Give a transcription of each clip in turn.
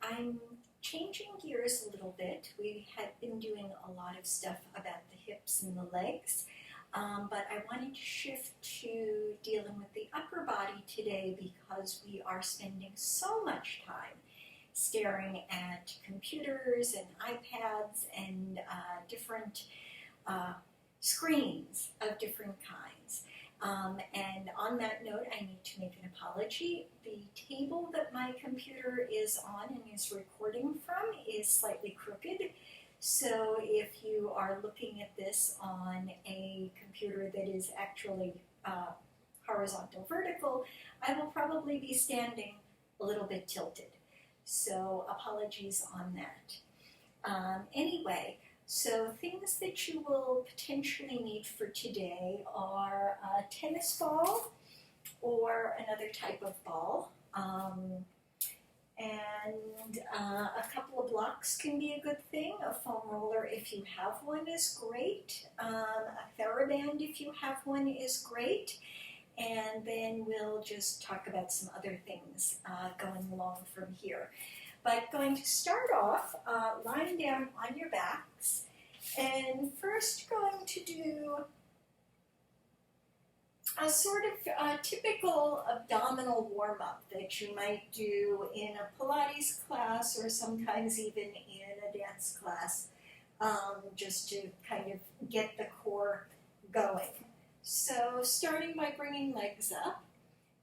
I'm changing gears a little bit. We had been doing a lot of stuff about the hips and the legs, but I wanted to shift to dealing with the upper body today because we are spending so much time staring at computers and iPads and different screens of different kinds. And on that note, I need to make an apology. The table that my computer is on and is recording from is slightly crooked. So if you are looking at this on a computer that is actually horizontal vertical, I will probably be standing a little bit tilted. So apologies on that. Anyway, so things that you will potentially need for today are a tennis ball or another type of ball. And a couple of blocks can be a good thing. A foam roller, if you have one, is great. A Theraband, if you have one, is great. And then we'll just talk about some other things going along from here. But going to start off lying down on your backs, and first going to do a sort of typical abdominal warm-up that you might do in a Pilates class or sometimes even in a dance class, just to kind of get the core going. So starting by bringing legs up,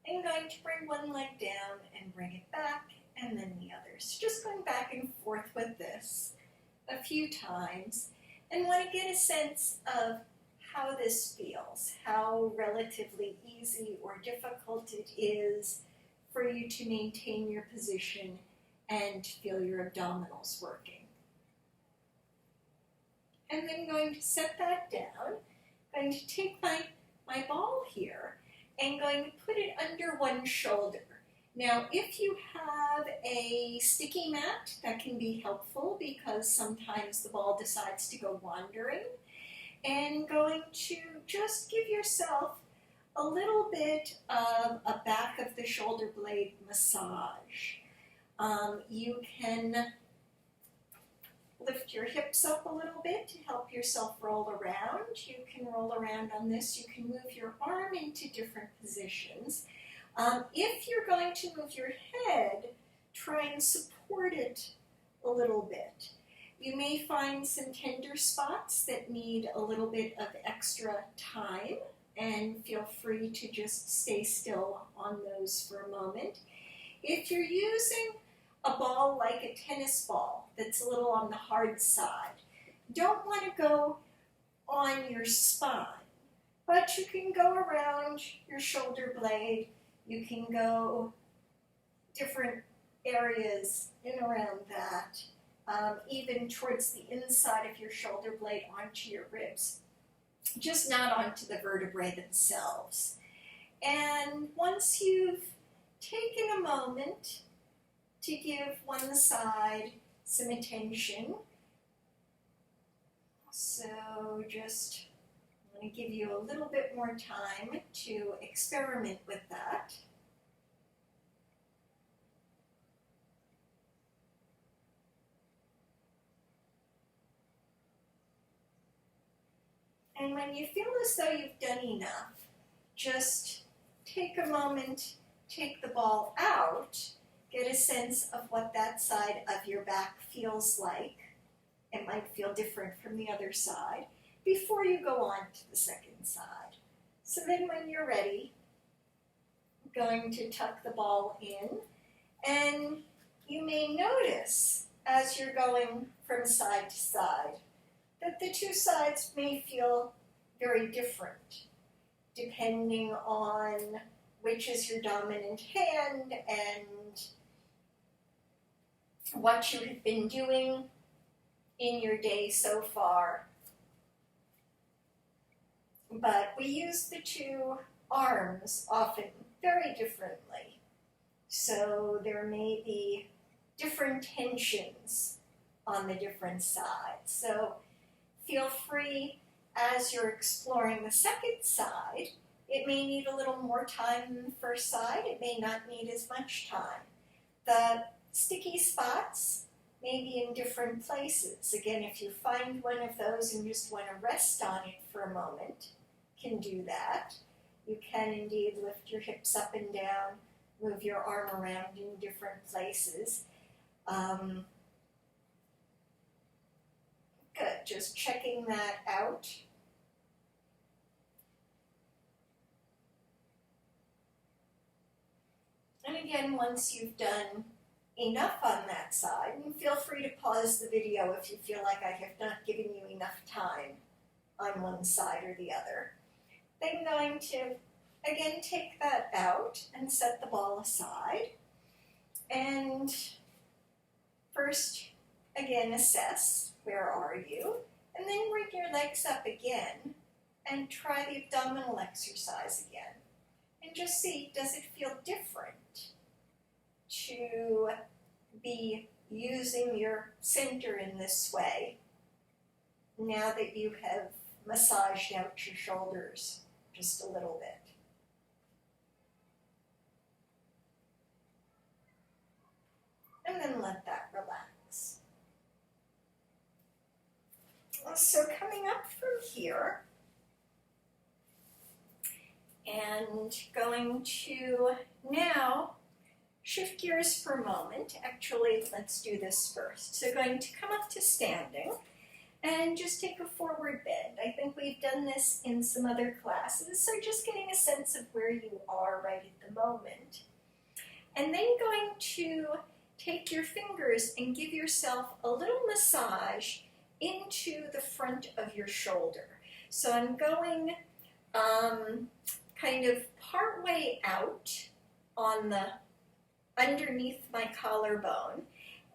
and going to bring one leg down and bring it back, and then the others. Just going back and forth with this a few times, and want to get a sense of how this feels, how relatively easy or difficult it is for you to maintain your position and feel your abdominals working. And then going to set that down, going to take my ball here and going to put it under one shoulder. Now, if you have a sticky mat, that can be helpful because sometimes the ball decides to go wandering. And going to just give yourself a little bit of a back of the shoulder blade massage. You can lift your hips up a little bit to help yourself roll around. You can roll around on this. You can move your arm into different positions. If you're going to move your head, try and support it a little bit. You may find some tender spots that need a little bit of extra time, and feel free to just stay still on those for a moment. If you're using a ball like a tennis ball that's a little on the hard side, don't want to go on your spine, but you can go around your shoulder blade. You can go different areas in around that, even towards the inside of your shoulder blade onto your ribs, just not onto the vertebrae themselves. And once you've taken a moment to give one side some attention, so just I'm going to give you a little bit more time to experiment with that. And when you feel as though you've done enough, just take a moment, take the ball out, get a sense of what that side of your back feels like. It might feel different from the other side before you go on to the second side. So then when you're ready, I'm going to tuck the ball in, and you may notice as you're going from side to side that the two sides may feel very different depending on which is your dominant hand and what you have been doing in your day so far. But we use the two arms often very differently. So there may be different tensions on the different sides. So feel free as you're exploring the second side. It may need a little more time than the first side. It may not need as much time. The sticky spots, maybe in different places. Again, if you find one of those and just want to rest on it for a moment, you can do that. You can indeed lift your hips up and down, move your arm around in different places. Good, just checking that out. And again, once you've done enough on that side, and feel free to pause the video if you feel like I have not given you enough time on one side or the other. Then going to, again, take that out and set the ball aside. And first, again, assess, where are you? And then bring your legs up again and try the abdominal exercise again. And just see, does it feel different to be using your center in this way now that you have massaged out your shoulders just a little bit? And then let that relax. So coming up from here and going to now shift gears for a moment. Actually, let's do this first. So going to come up to standing and just take a forward bend. I think we've done this in some other classes, so just getting a sense of where you are right at the moment. And then going to take your fingers and give yourself a little massage into the front of your shoulder. So I'm going kind of part way out on the underneath my collarbone,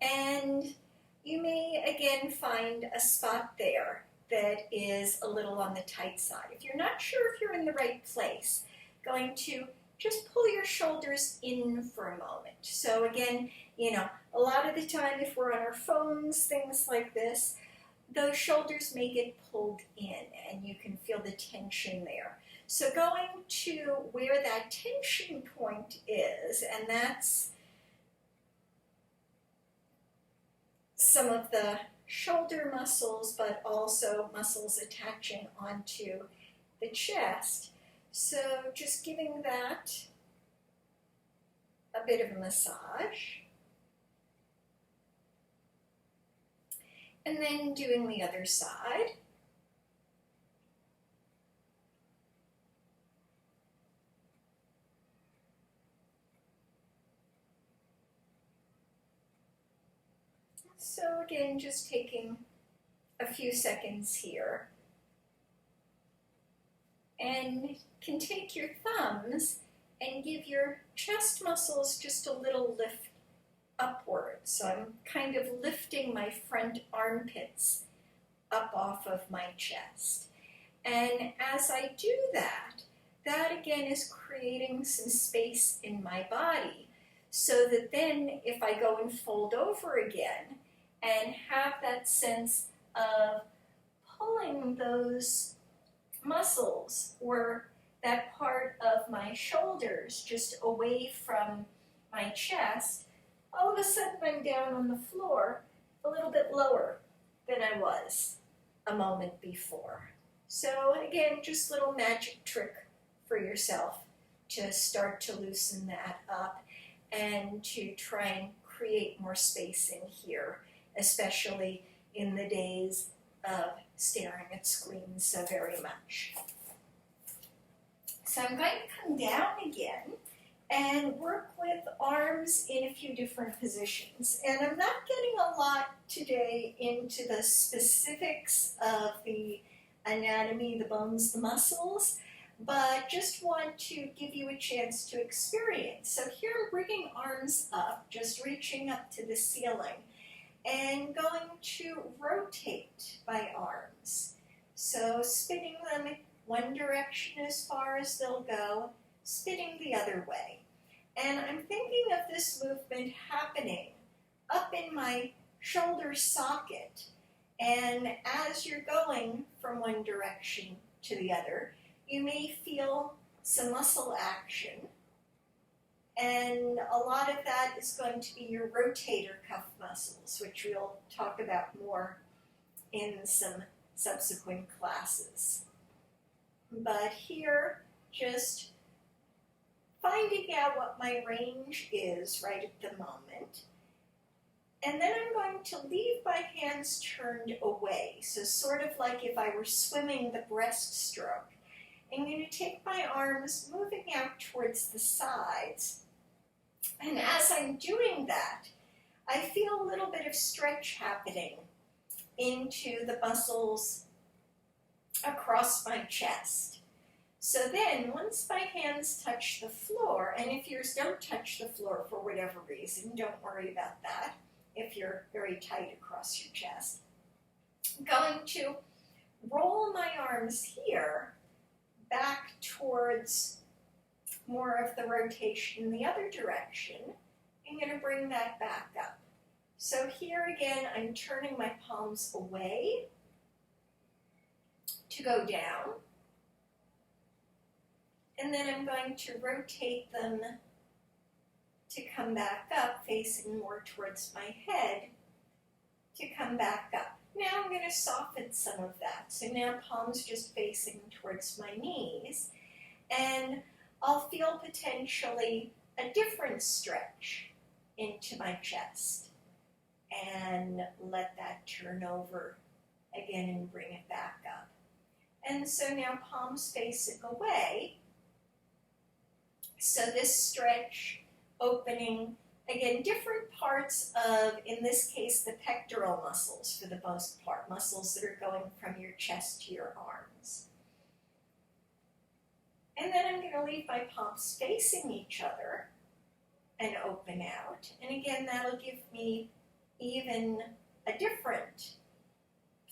and you may again find a spot there that is a little on the tight side. If you're not sure if you're in the right place, going to just pull your shoulders in for a moment. So again, you know, a lot of the time if we're on our phones, things like this, those shoulders may get pulled in and you can feel the tension there. So going to where that tension point is, and that's some of the shoulder muscles, but also muscles attaching onto the chest. So just giving that a bit of a massage. And then doing the other side. So again, just taking a few seconds here. And can take your thumbs and give your chest muscles just a little lift upwards. So I'm kind of lifting my front armpits up off of my chest. And as I do that, that again is creating some space in my body, so that then if I go and fold over again and have that sense of pulling those muscles or that part of my shoulders just away from my chest, all of a sudden I'm down on the floor a little bit lower than I was a moment before. So again, just a little magic trick for yourself to start to loosen that up and to try and create more space in here, especially in the days of staring at screens so very much. So I'm going to come down again and work with arms in a few different positions. And I'm not getting a lot today into the specifics of the anatomy, the bones, the muscles, but just want to give you a chance to experience. So here I'm bringing arms up, just reaching up to the ceiling, and going to rotate my arms. So spinning them one direction as far as they'll go, spinning the other way. And I'm thinking of this movement happening up in my shoulder socket. And as you're going from one direction to the other, you may feel some muscle action. And a lot of that is going to be your rotator cuff muscles, which we'll talk about more in some subsequent classes. But here, just finding out what my range is right at the moment. And then I'm going to leave my hands turned away. So sort of like if I were swimming the breaststroke. I'm going to take my arms moving out towards the sides. And as I'm doing that, I feel a little bit of stretch happening into the muscles across my chest. So then, once my hands touch the floor, and if yours don't touch the floor for whatever reason, don't worry about that if you're very tight across your chest. I'm going to roll my arms here back towards more of the rotation in the other direction. I'm going to bring that back up. So here again, I'm turning my palms away to go down. And then I'm going to rotate them to come back up, facing more towards my head, to come back up. Now I'm going to soften some of that. So now palms just facing towards my knees. And I'll feel potentially a different stretch into my chest. And let that turn over again and bring it back up. And so now palms facing away. So this stretch, opening, again, different parts of, in this case, the pectoral muscles for the most part, muscles that are going from your chest to your arms. And then I'm going to leave my palms facing each other and open out. And again, that'll give me even a different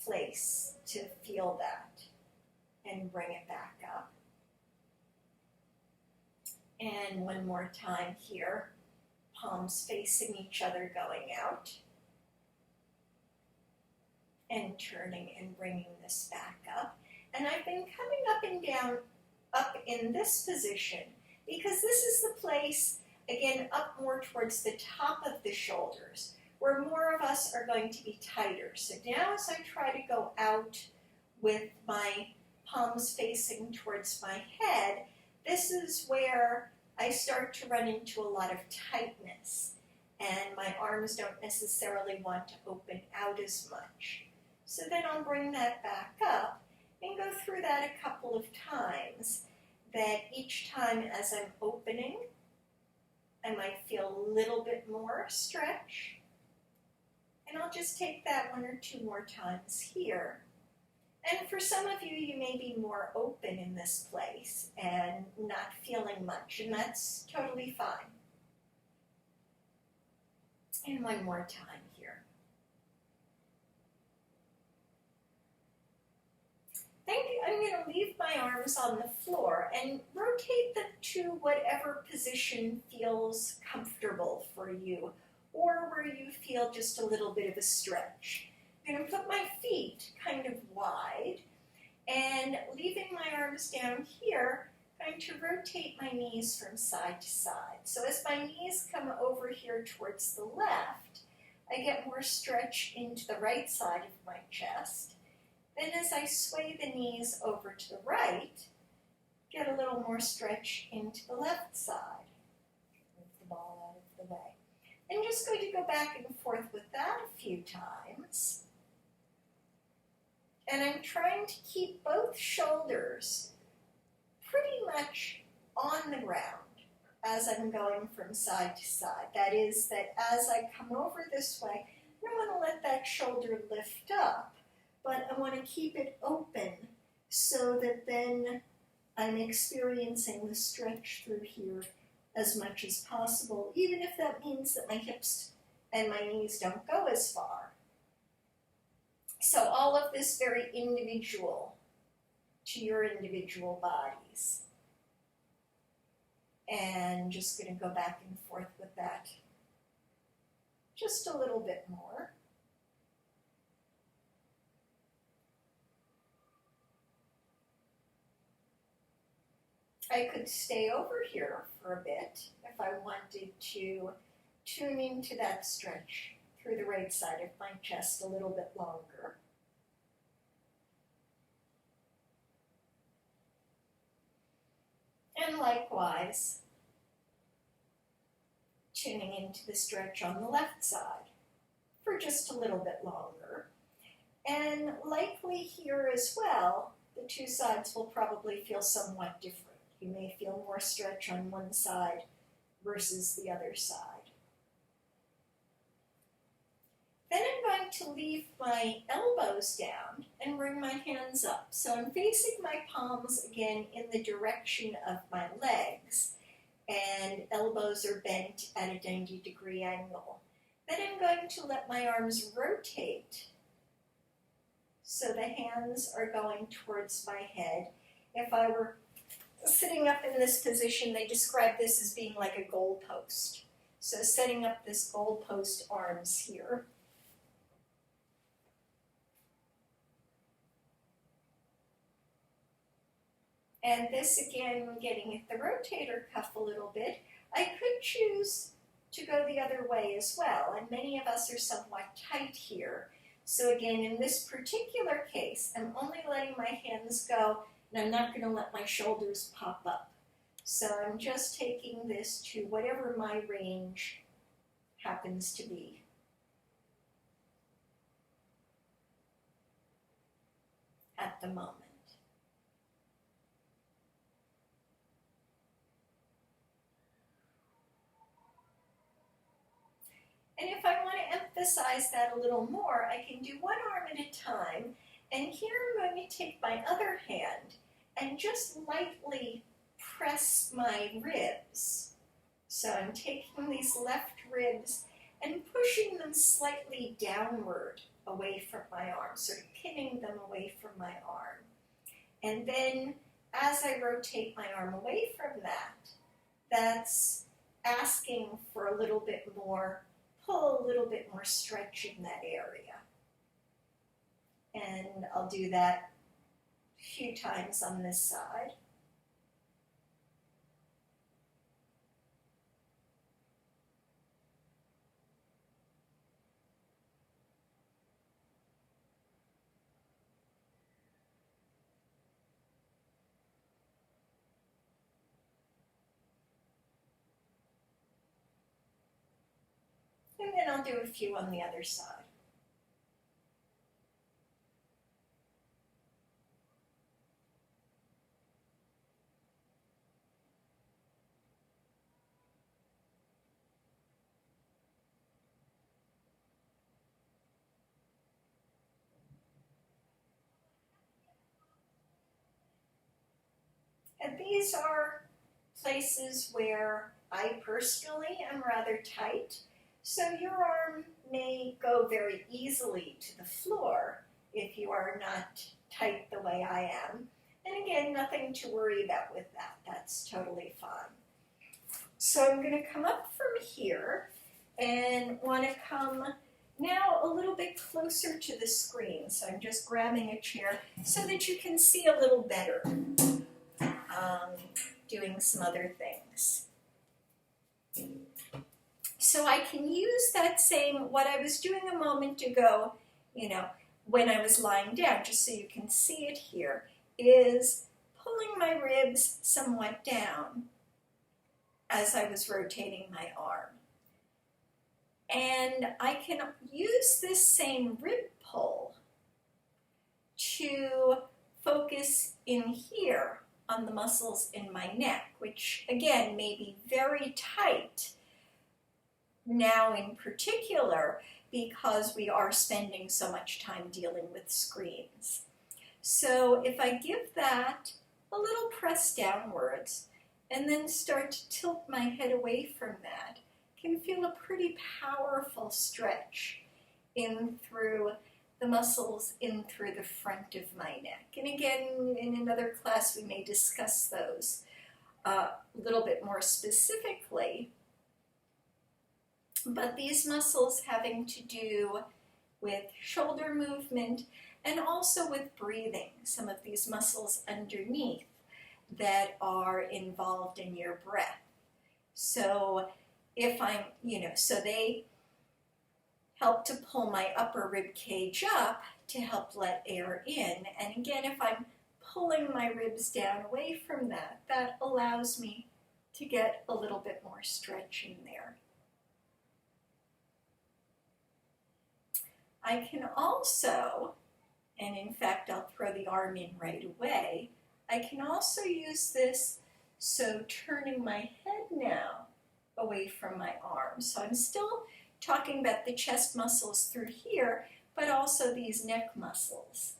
place to feel that and bring it back up. And one more time here, palms facing each other going out and turning and bringing this back up. And I've been coming up and down, up in this position, because this is the place, again, up more towards the top of the shoulders, where more of us are going to be tighter. So now as I try to go out with my palms facing towards my head, this is where I start to run into a lot of tightness, and my arms don't necessarily want to open out as much. So then I'll bring that back up and go through that a couple of times, that each time as I'm opening, I might feel a little bit more stretch. And I'll just take that one or two more times here. And for some of you, you may be more open in this place and not feeling much, and that's totally fine. And one more time here. I'm going to leave my arms on the floor and rotate them to whatever position feels comfortable for you, or where you feel just a little bit of a stretch. I'm going to put my feet kind of wide, and leaving my arms down here, I'm going to rotate my knees from side to side. So as my knees come over here towards the left, I get more stretch into the right side of my chest. Then as I sway the knees over to the right, get a little more stretch into the left side. Move the ball out of the way. I'm just going to go back and forth with that a few times. And I'm trying to keep both shoulders pretty much on the ground as I'm going from side to side. That is, that as I come over this way, I don't want to let that shoulder lift up, but I want to keep it open so that then I'm experiencing the stretch through here as much as possible, even if that means that my hips and my knees don't go as far. So all of this very individual to your individual bodies. And just going to go back and forth with that just a little bit more. I could stay over here for a bit if I wanted to tune into that stretch through the right side of my chest a little bit longer. And likewise, tuning into the stretch on the left side for just a little bit longer. And likely here as well, the two sides will probably feel somewhat different. You may feel more stretch on one side versus the other side. Then I'm going to leave my elbows down and bring my hands up. So I'm facing my palms again in the direction of my legs, and elbows are bent at a 90-degree angle. Then I'm going to let my arms rotate so the hands are going towards my head. If I were sitting up in this position, they describe this as being like a goalpost. So setting up this goalpost arms here. And this again, getting at the rotator cuff a little bit. I could choose to go the other way as well, and many of us are somewhat tight here. So again, in this particular case, I'm only letting my hands go, and I'm not going to let my shoulders pop up. So I'm just taking this to whatever my range happens to be. At the moment. And if I want to emphasize that a little more, I can do one arm at a time. And here I'm going to take my other hand and just lightly press my ribs. So I'm taking these left ribs and pushing them slightly downward away from my arm, sort of pinning them away from my arm. And then as I rotate my arm away from that, that's asking for a little bit more pull, a little bit more stretch in that area. And I'll do that a few times on this side. And then I'll do a few on the other side. And these are places where I personally am rather tight. So your arm may go very easily to the floor if you are not tight the way I am. And again, nothing to worry about with that. That's totally fine. So I'm going to come up from here and want to come now a little bit closer to the screen. So I'm just grabbing a chair so that you can see a little better, doing some other things. So I can use that same, what I was doing a moment ago, when I was lying down, just so you can see it here, is pulling my ribs somewhat down as I was rotating my arm. And I can use this same rib pull to focus in here on the muscles in my neck, which again may be very tight now in particular because we are spending so much time dealing with screens. So if I give that a little press downwards and then start to tilt my head away from that, I can feel a pretty powerful stretch in through the muscles in through the front of my neck. And again, in another class we may discuss those a little bit more specifically. But these muscles having to do with shoulder movement and also with breathing, some of these muscles underneath. that are involved in your breath. So if I'm, so they help to pull my upper rib cage up to help let air in. And again, if I'm pulling my ribs down away from that, that allows me to get a little bit more stretch in there. I can also, and in fact I'll throw the arm in right away, I can also use this, so turning my head now away from my arm. So I'm still talking about the chest muscles through here, but also these neck muscles.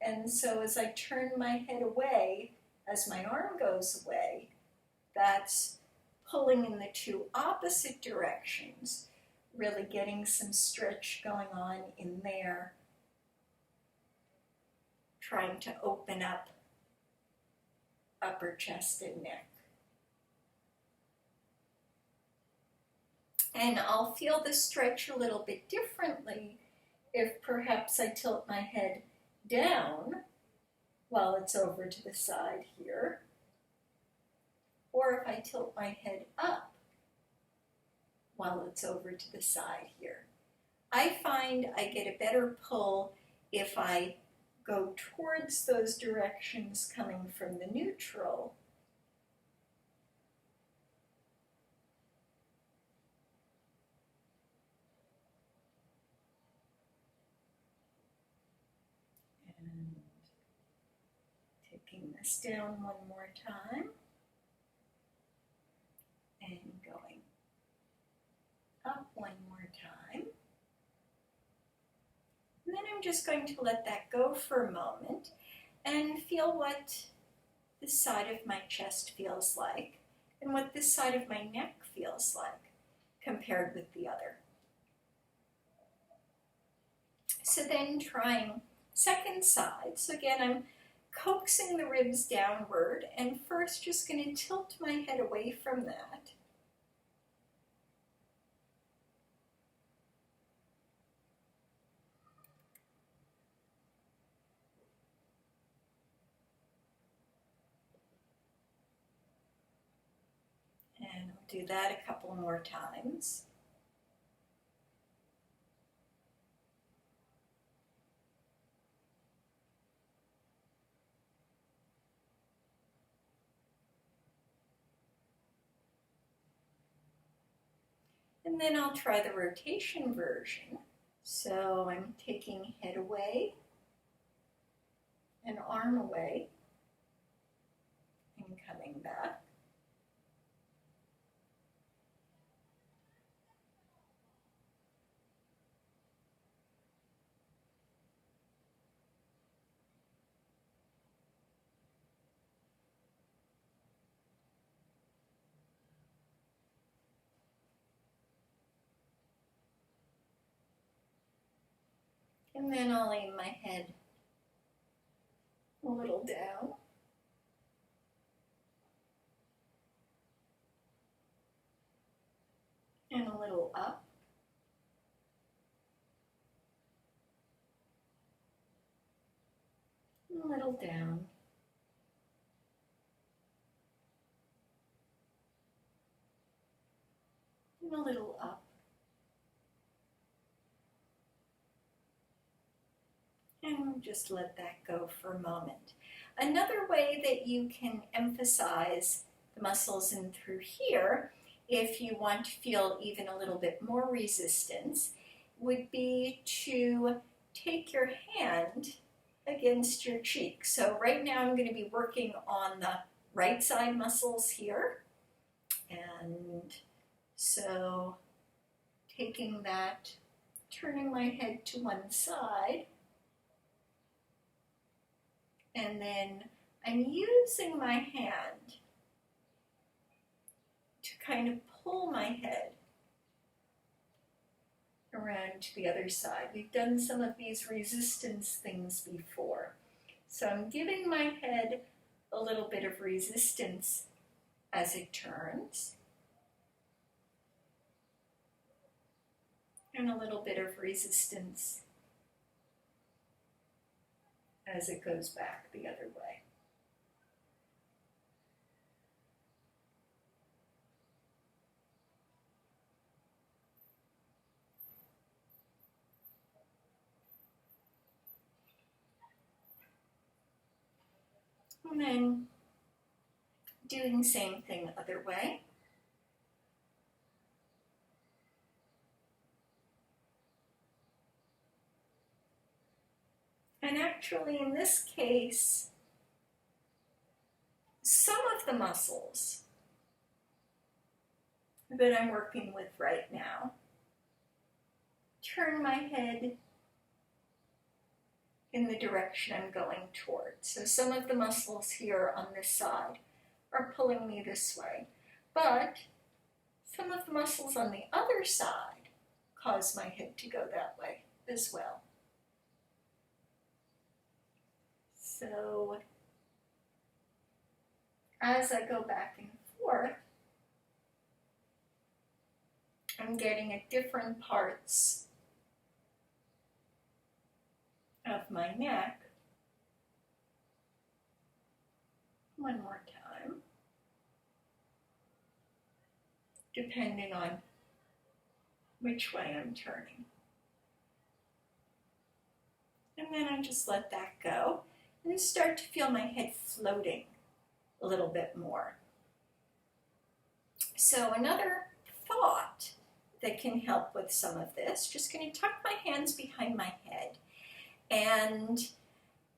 And so as I turn my head away, as my arm goes away, that's pulling in the two opposite directions, really getting some stretch going on in there, trying to open up upper chest and neck. And I'll feel the stretch a little bit differently if perhaps I tilt my head down while it's over to the side here, or if I tilt my head up while it's over to the side here. I find I get a better pull if I go towards those directions coming from the neutral. And taking this down one more time and going up one more time. And then I'm just going to let that go for a moment and feel what this side of my chest feels like and what this side of my neck feels like compared with the other. So then trying second side. So again, I'm coaxing the ribs downward and first just going to tilt my head away from that. And I'll do that a couple more times. And then I'll try the rotation version. So I'm taking head away and arm away and coming back. And then I'll aim my head a little down. And a little up. And a little down. And a little up. And just let that go for a moment. Another way that you can emphasize the muscles in through here, if you want to feel even a little bit more resistance, would be to take your hand against your cheek. So right now I'm going to be working on the right side muscles here. And so taking that, turning my head to one side, and then I'm using my hand to kind of pull my head around to the other side. We've done some of these resistance things before. So I'm giving my head a little bit of resistance as it turns, and a little bit of resistance as it goes back the other way. And then doing the same thing the other way. And actually, in this case, some of the muscles that I'm working with right now turn my head in the direction I'm going towards. So some of the muscles here on this side are pulling me this way, but some of the muscles on the other side cause my head to go that way as well. So as I go back and forth, I'm getting at different parts of my neck. One more time, depending on which way I'm turning. And then I just let that go and start to feel my head floating a little bit more. So another thought that can help with some of this, just going to tuck my hands behind my head, and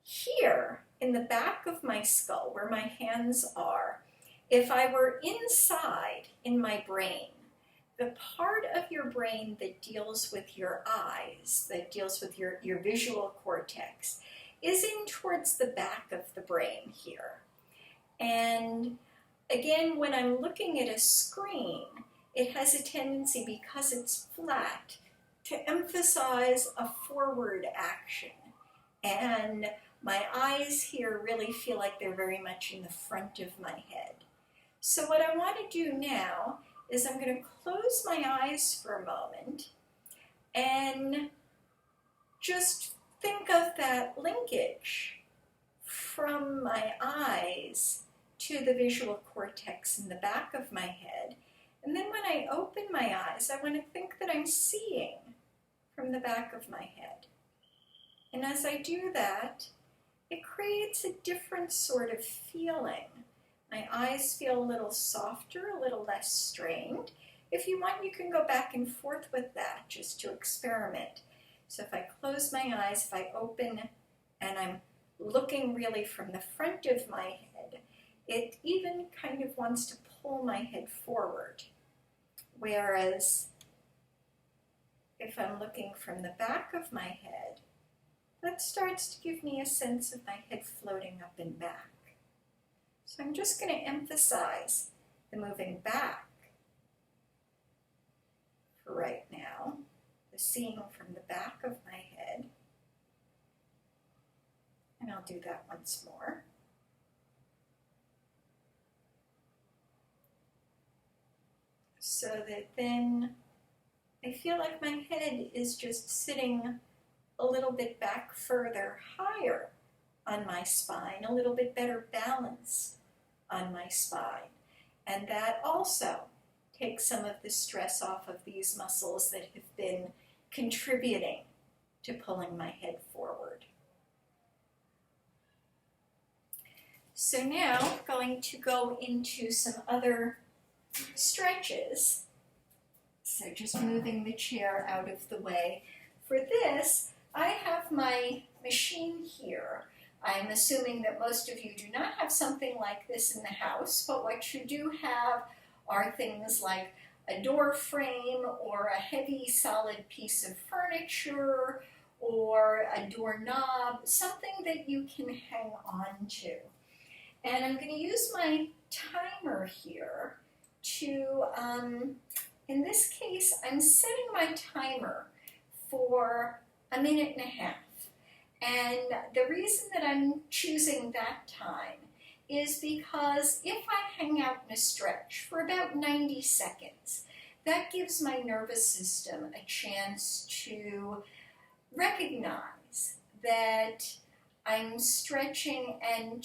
here in the back of my skull where my hands are, if I were inside in my brain, the part of your brain that deals with your eyes, that deals with your visual cortex, is in towards the back of the brain here. And again, when I'm looking at a screen, it has a tendency, because it's flat, to emphasize a forward action. And my eyes here really feel like they're very much in the front of my head. So what I want to do now is I'm going to close my eyes for a moment and just think of that linkage from my eyes to the visual cortex in the back of my head. And then when I open my eyes, I want to think that I'm seeing from the back of my head. And as I do that, it creates a different sort of feeling. My eyes feel a little softer, a little less strained. If you want, you can go back and forth with that just to experiment. So if I close my eyes, if I open and I'm looking really from the front of my head, it even kind of wants to pull my head forward. Whereas if I'm looking from the back of my head, that starts to give me a sense of my head floating up and back. So I'm just going to emphasize the moving back for right now, the seeing from the back of my head. And I'll do that once more. So that then I feel like my head is just sitting a little bit back further, higher on my spine, a little bit better balance on my spine. And that also takes some of the stress off of these muscles that have been contributing to pulling my head forward. So now I'm going to go into some other stretches. So just moving the chair out of the way. For this, I have my machine here. I'm assuming that most of you do not have something like this in the house, but what you do have are things like a door frame or a heavy solid piece of furniture or a doorknob, something that you can hang on to. And I'm going to use my timer here to, in this case, I'm setting my timer for a minute and a half. And the reason that I'm choosing that time is because if I hang out in a stretch for about 90 seconds, that gives my nervous system a chance to recognize that I'm stretching and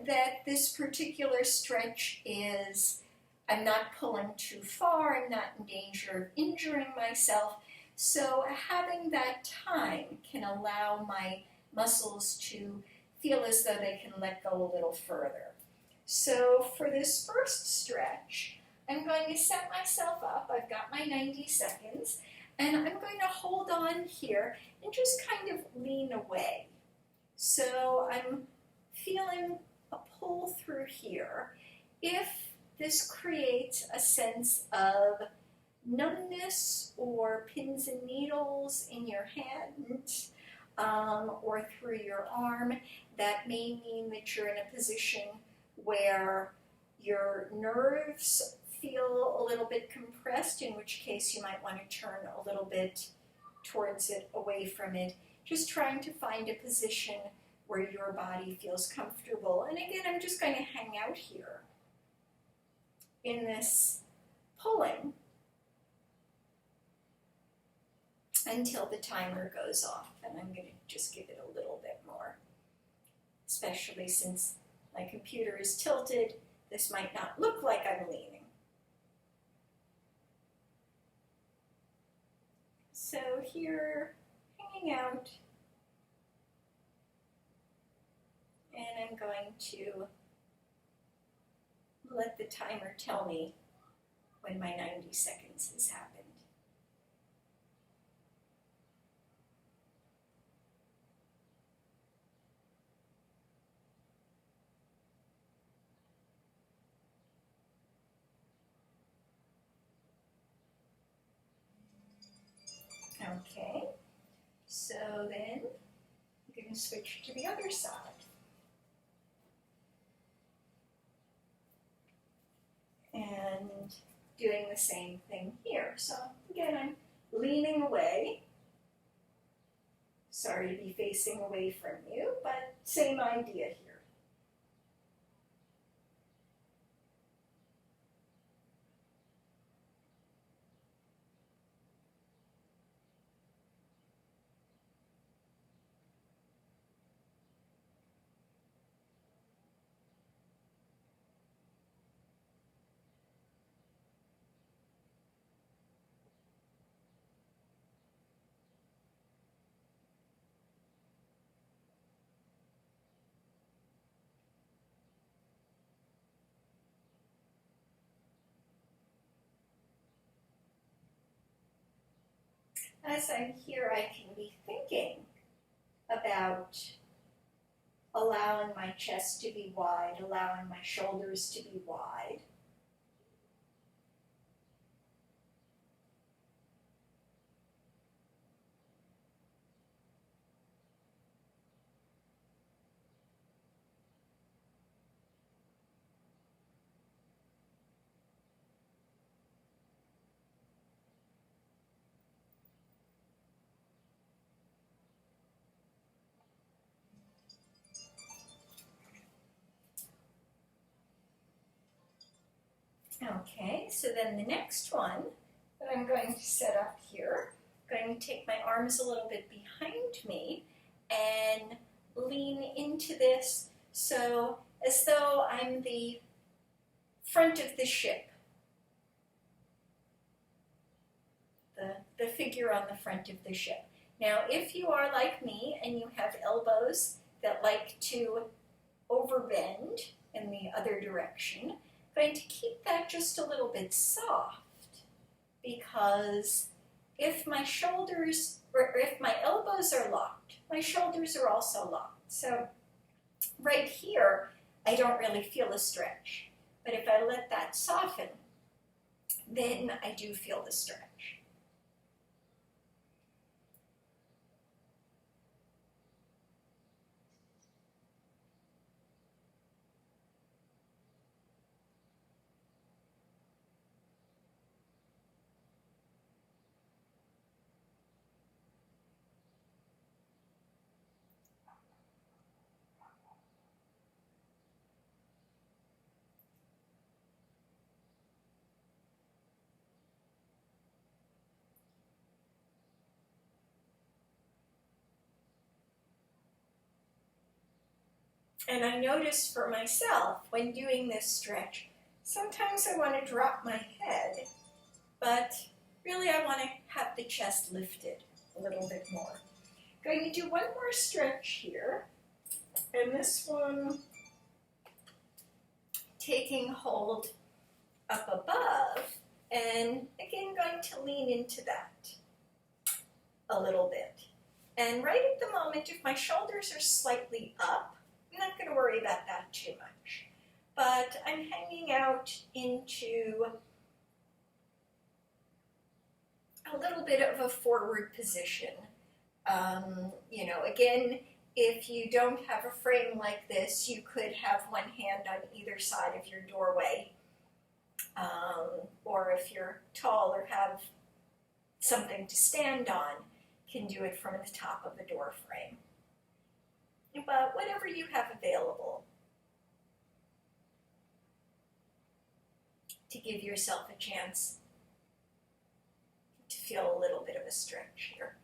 that this particular stretch is, I'm not pulling too far, I'm not in danger of injuring myself. So having that time can allow my muscles to feel as though they can let go a little further. So for this first stretch, I'm going to set myself up. I've got my 90 seconds, and I'm going to hold on here and just kind of lean away. So I'm feeling a pull through here. If this creates a sense of numbness or pins and needles in your hand or through your arm, that may mean that you're in a position where your nerves feel a little bit compressed, in which case you might want to turn a little bit towards it, away from it, just trying to find a position where your body feels comfortable. And again, I'm just going to hang out here in this pulling until the timer goes off, and I'm going to just give it a little bit more, especially since my computer is tilted. This might not look like I'm leaning. So here, hanging out, and I'm going to let the timer tell me when my 90 seconds has happened. Okay, so then I'm going to switch to the other side. And doing the same thing here. So again, I'm leaning away. Sorry to be facing away from you, but same idea here. As I'm here, I can be thinking about allowing my chest to be wide, allowing my shoulders to be wide. Okay, so then the next one that I'm going to set up here, I'm going to take my arms a little bit behind me and lean into this, so as though I'm the front of the ship, the figure on the front of the ship. Now, if you are like me and you have elbows that like to overbend in the other direction, I'm going to keep that just a little bit soft, because if my shoulders, or if my elbows are locked, my shoulders are also locked. So right here, I don't really feel a stretch. But if I let that soften, then I do feel the stretch. And I notice for myself, when doing this stretch, sometimes I want to drop my head, but really I want to have the chest lifted a little bit more. Going to do one more stretch here. And this one, taking hold up above, and again going to lean into that a little bit. And right at the moment, if my shoulders are slightly up, I'm not going to worry about that too much. But I'm hanging out into a little bit of a forward position. You know, again, if you don't have a frame like this, you could have one hand on either side of your doorway. Or if you're tall or have something to stand on, can do it from the top of the door frame. But whatever you have available to give yourself a chance to feel a little bit of a stretch here.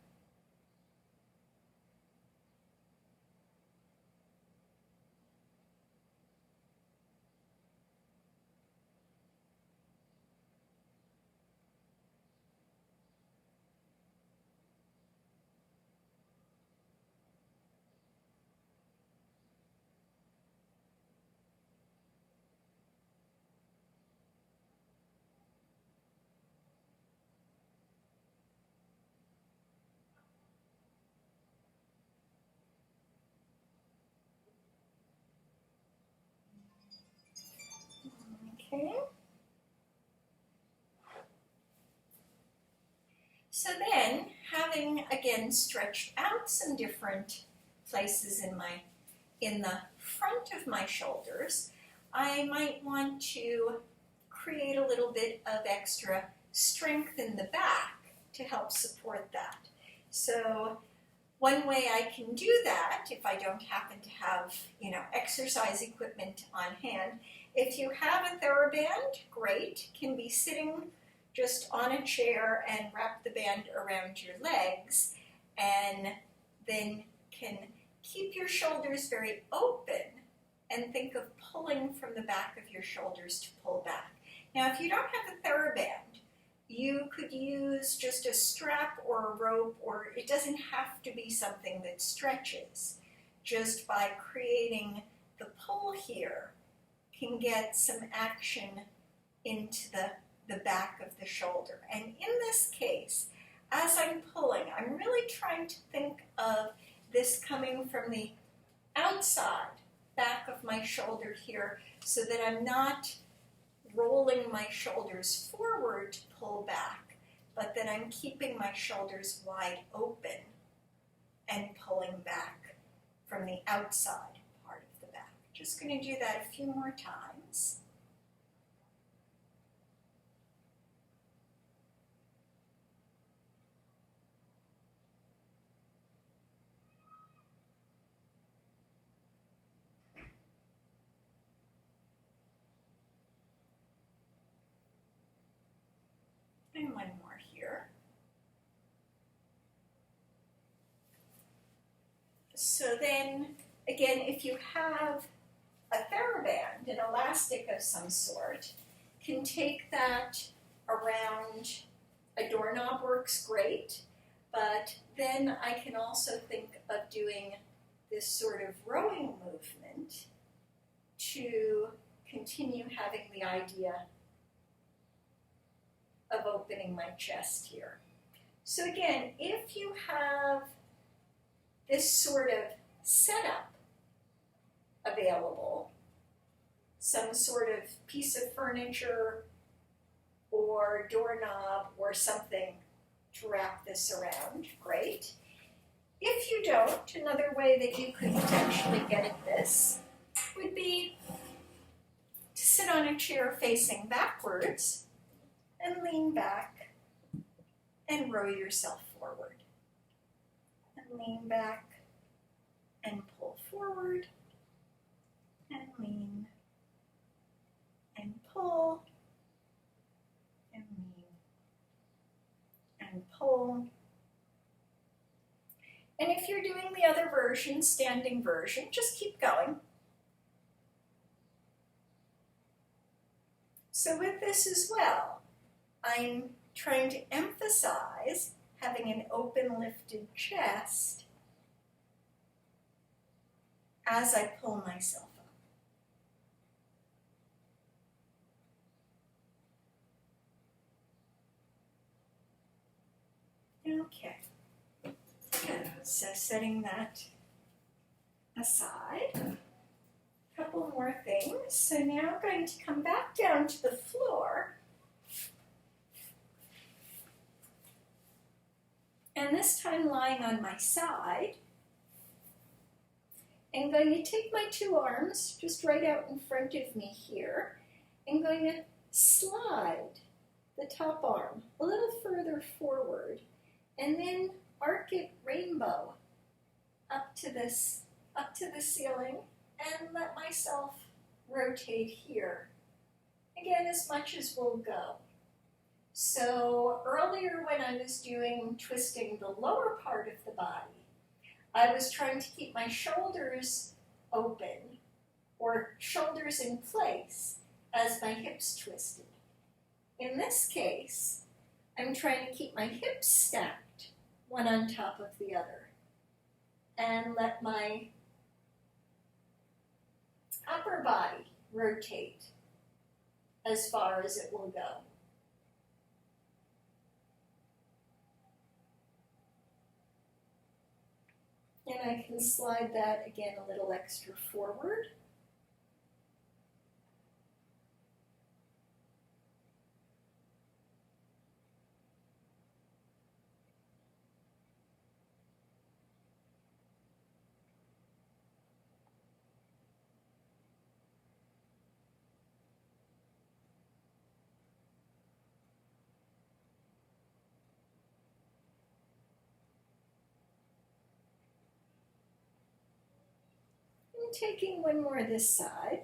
Okay. So then, having again stretched out some different places in the front of my shoulders, I might want to create a little bit of extra strength in the back to help support that. So one way I can do that, if I don't happen to have, you know, exercise equipment on hand, if you have a Theraband, great, can be sitting just on a chair and wrap the band around your legs, and then can keep your shoulders very open and think of pulling from the back of your shoulders to pull back. Now, if you don't have a Theraband, you could use just a strap or a rope, or it doesn't have to be something that stretches. Just by creating the pull here, can get some action into the back of the shoulder. And in this case, as I'm pulling, I'm really trying to think of this coming from the outside back of my shoulder here, so that I'm not rolling my shoulders forward to pull back, but that I'm keeping my shoulders wide open and pulling back from the outside part of the back. Just going to do that a few more times. And one more here. So then, again, if you have a Theraband, an elastic of some sort, can take that around a doorknob works great, but then I can also think of doing this sort of rowing movement to continue having the idea of opening my chest here. So again, if you have this sort of setup available, some sort of piece of furniture or doorknob or something to wrap this around, great. If you don't, another way that you could potentially get at this would be to sit on a chair facing backwards and lean back and row yourself forward. And lean back and pull forward and lean and pull and lean and pull. And if you're doing the other version, standing version, just keep going. So with this as well, I'm trying to emphasize having an open, lifted chest as I pull myself up. Okay, so setting that aside, a couple more things. So now I'm going to come back down to the floor, and this time lying on my side. I'm going to take my two arms just right out in front of me here. I'm going to slide the top arm a little further forward and then arc it rainbow up to the ceiling and let myself rotate here. Again, as much as will go. So earlier when I was twisting the lower part of the body, I was trying to keep my shoulders open or shoulders in place as my hips twisted. In this case, I'm trying to keep my hips stacked, one on top of the other, and let my upper body rotate as far as it will go. And I can slide that again a little extra forward. Taking one more this side.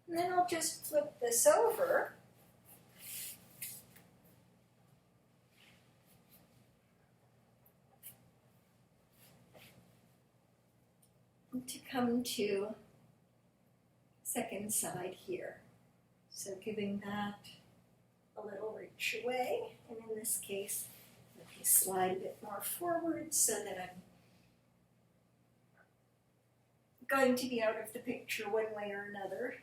And then I'll just flip this over. To come to second side here. So giving that a little reach away, and in this case, let me slide a bit more forward so that I'm going to be out of the picture one way or another.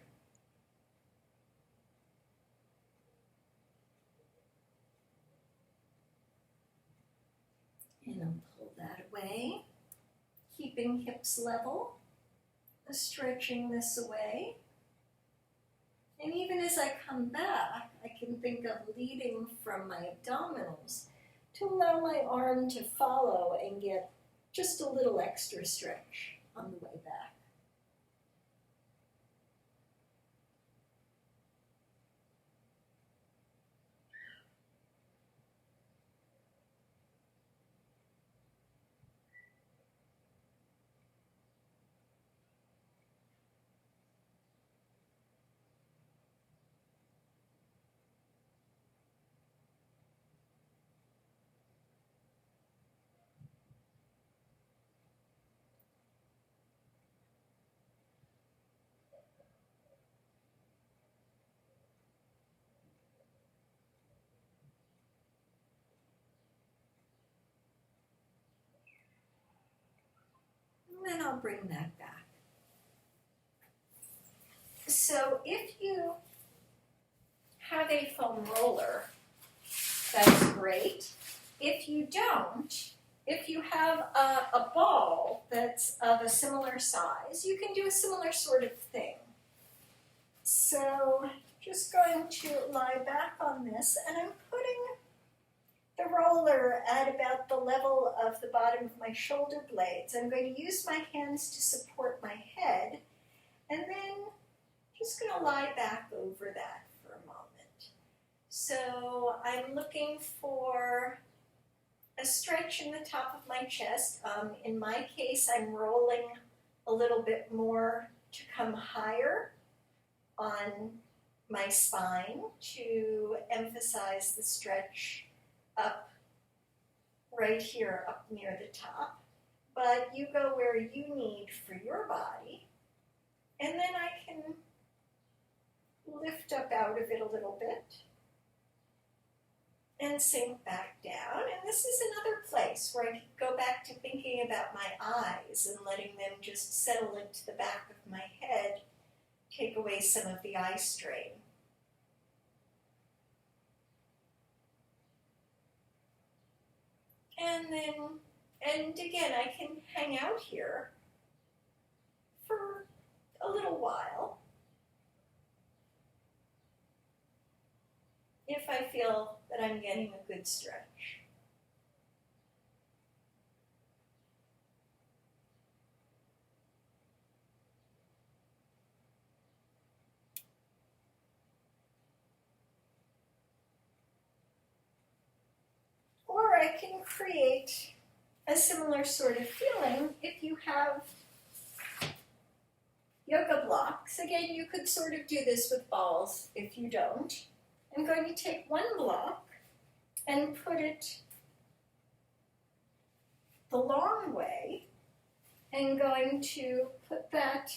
And I'll pull that away, keeping hips level, stretching this away. And even as I come back, I can think of leading from my abdominals to allow my arm to follow and get just a little extra stretch on the way back. And then I'll bring that back. So if you have a foam roller, that's great. If you don't, if you have a ball that's of a similar size, you can do a similar sort of thing. So just going to lie back on this, and I'm putting the roller at about the level of the bottom of my shoulder blades. I'm going to use my hands to support my head, and then just going to lie back over that for a moment. So I'm looking for a stretch in the top of my chest. In my case, I'm rolling a little bit more to come higher on my spine to emphasize the stretch up right here, up near the top. But you go where you need for your body. And then I can lift up out of it a little bit and sink back down. And this is another place where I can go back to thinking about my eyes and letting them just settle into the back of my head, take away some of the eye strain. And again, I can hang out here for a little while if I feel that I'm getting a good stretch. Or I can create a similar sort of feeling if you have yoga blocks. Again, you could sort of do this with balls if you don't. I'm going to take one block and put it the long way and going to put that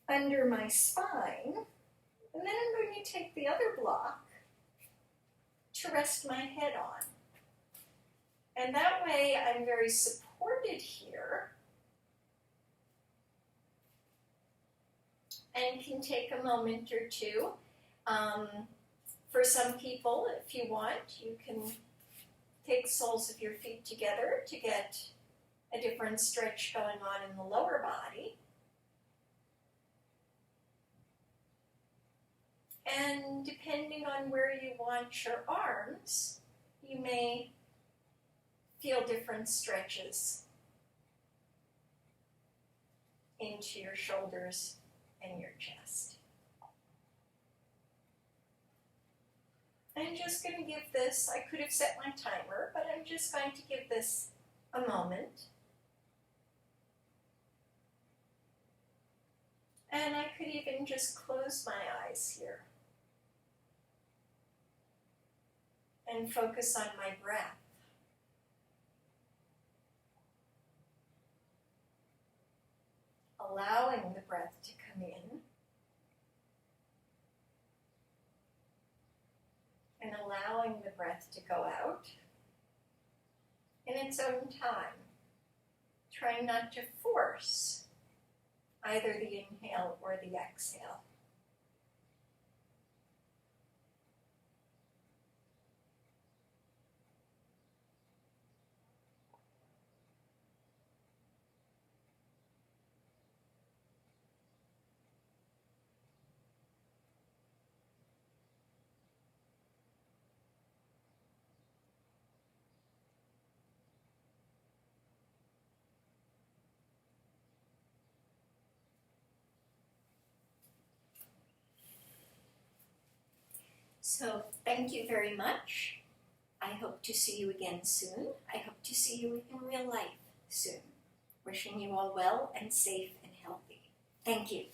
under my spine. And then I'm going to take the other block to rest my head on. And that way I'm very supported here and can take a moment or two. For some people, if you want, you can take the soles of your feet together to get a different stretch going on in the lower body. And depending on where you want your arms, you may feel different stretches into your shoulders and your chest. I'm just going to give this, I could have set my timer, but I'm just going to give this a moment. And I could even just close my eyes here and focus on my breath. Allowing the breath to come in and allowing the breath to go out in its own time. Trying not to force either the inhale or the exhale. So thank you very much. I hope to see you again soon. I hope to see you in real life soon. Wishing you all well and safe and healthy. Thank you.